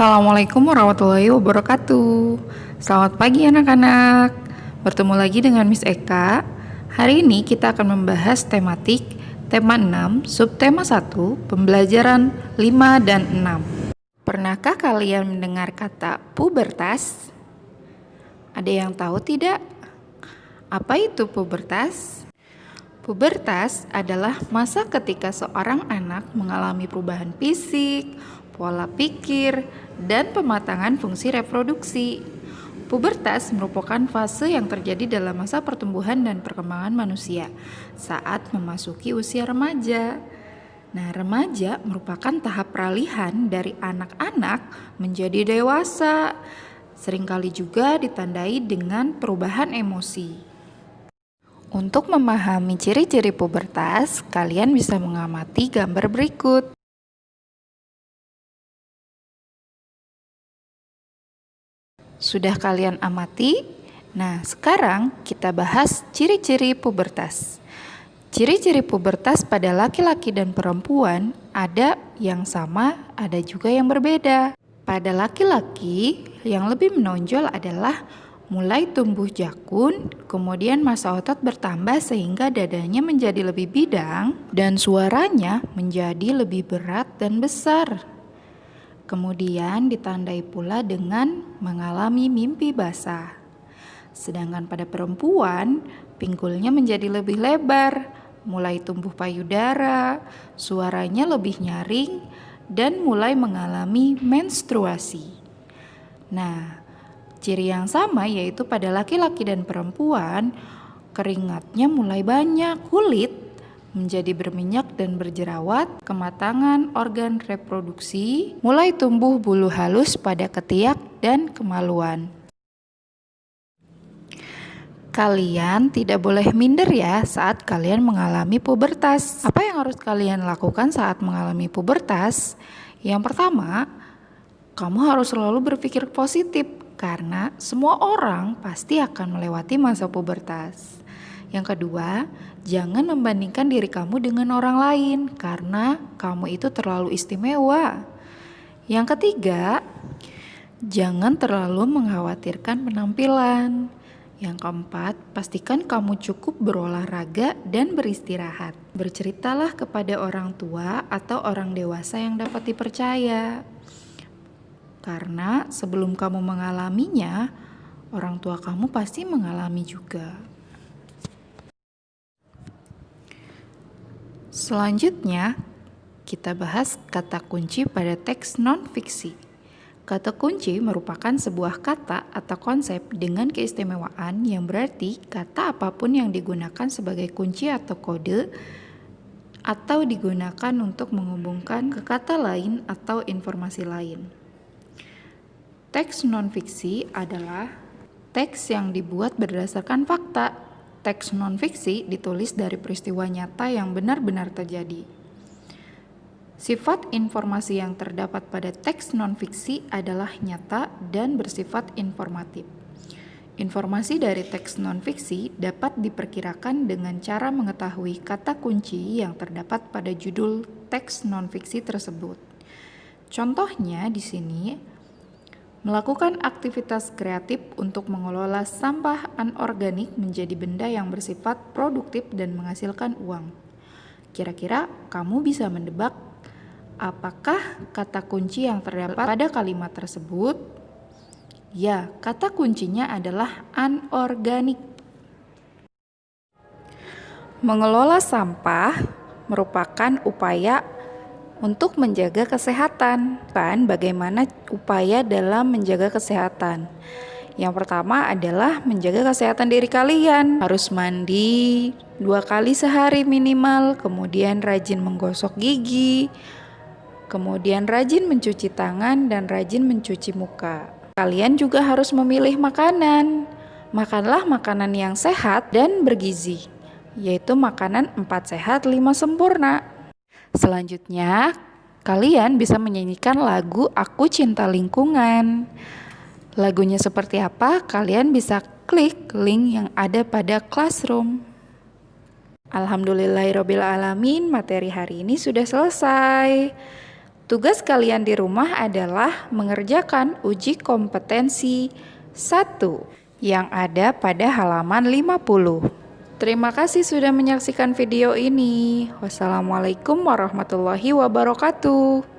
Assalamualaikum warahmatullahi wabarakatuh. Selamat pagi anak-anak. Bertemu lagi dengan Miss Eka. Hari ini kita akan membahas tematik tema 6, subtema 1, pembelajaran 5 dan 6. Pernahkah kalian mendengar kata pubertas? Ada yang tahu tidak? Apa itu pubertas? Pubertas adalah masa ketika seorang anak mengalami perubahan fisik, pola pikir, dan pematangan fungsi reproduksi. Pubertas merupakan fase yang terjadi dalam masa pertumbuhan dan perkembangan manusia saat memasuki usia remaja. Nah, remaja merupakan tahap peralihan dari anak-anak menjadi dewasa. Seringkali juga ditandai dengan perubahan emosi. Untuk memahami ciri-ciri pubertas, kalian bisa mengamati gambar berikut. Sudah kalian amati? Nah, sekarang kita bahas ciri-ciri pubertas. Ciri-ciri pubertas pada laki-laki dan perempuan ada yang sama, ada juga yang berbeda. Pada laki-laki, yang lebih menonjol adalah mulai tumbuh jakun, kemudian massa otot bertambah sehingga dadanya menjadi lebih bidang dan suaranya menjadi lebih berat dan besar. Kemudian ditandai pula dengan mengalami mimpi basah. Sedangkan pada perempuan, pinggulnya menjadi lebih lebar, mulai tumbuh payudara, suaranya lebih nyaring, dan mulai mengalami menstruasi. Nah, ciri yang sama yaitu pada laki-laki dan perempuan, keringatnya mulai banyak, kulit menjadi berminyak dan berjerawat, kematangan organ reproduksi, mulai tumbuh bulu halus pada ketiak dan kemaluan. Kalian tidak boleh minder ya saat kalian mengalami pubertas. Apa yang harus kalian lakukan saat mengalami pubertas? Yang pertama, kamu harus selalu berpikir positif karena semua orang pasti akan melewati masa pubertas. Yang kedua, jangan membandingkan diri kamu dengan orang lain karena kamu itu terlalu istimewa. Yang ketiga, jangan terlalu mengkhawatirkan penampilan. Yang keempat, pastikan kamu cukup berolahraga dan beristirahat. Berceritalah kepada orang tua atau orang dewasa yang dapat dipercaya. Karena sebelum kamu mengalaminya, orang tua kamu pasti mengalami juga. Selanjutnya, kita bahas kata kunci pada teks non-fiksi. Kata kunci merupakan sebuah kata atau konsep dengan keistimewaan yang berarti kata apapun yang digunakan sebagai kunci atau kode atau digunakan untuk menghubungkan ke kata lain atau informasi lain. Teks non-fiksi adalah teks yang dibuat berdasarkan fakta. Teks non-fiksi ditulis dari peristiwa nyata yang benar-benar terjadi. Sifat informasi yang terdapat pada teks non-fiksi adalah nyata dan bersifat informatif. Informasi dari teks non-fiksi dapat diperkirakan dengan cara mengetahui kata kunci yang terdapat pada judul teks non-fiksi tersebut. Contohnya di sini, melakukan aktivitas kreatif untuk mengelola sampah anorganik menjadi benda yang bersifat produktif dan menghasilkan uang. Kira-kira kamu bisa mendebak apakah kata kunci yang terdapat pada kalimat tersebut? Ya, kata kuncinya adalah anorganik. Mengelola sampah merupakan upaya untuk menjaga kesehatan. Bagaimana upaya dalam menjaga kesehatan? Yang pertama adalah menjaga kesehatan diri kalian. Harus mandi 2 kali sehari minimal, kemudian rajin menggosok gigi, kemudian rajin mencuci tangan dan rajin mencuci muka. Kalian juga harus memilih makanan. Makanlah makanan yang sehat dan bergizi, yaitu makanan 4 sehat 5 sempurna. Selanjutnya, kalian bisa menyanyikan lagu Aku Cinta Lingkungan. Lagunya seperti apa? Kalian bisa klik link yang ada pada Classroom. Alhamdulillahirobbilalamin, materi hari ini sudah selesai. Tugas kalian di rumah adalah mengerjakan uji kompetensi 1 yang ada pada halaman 50. Terima kasih sudah menyaksikan video ini. Wassalamualaikum warahmatullahi wabarakatuh.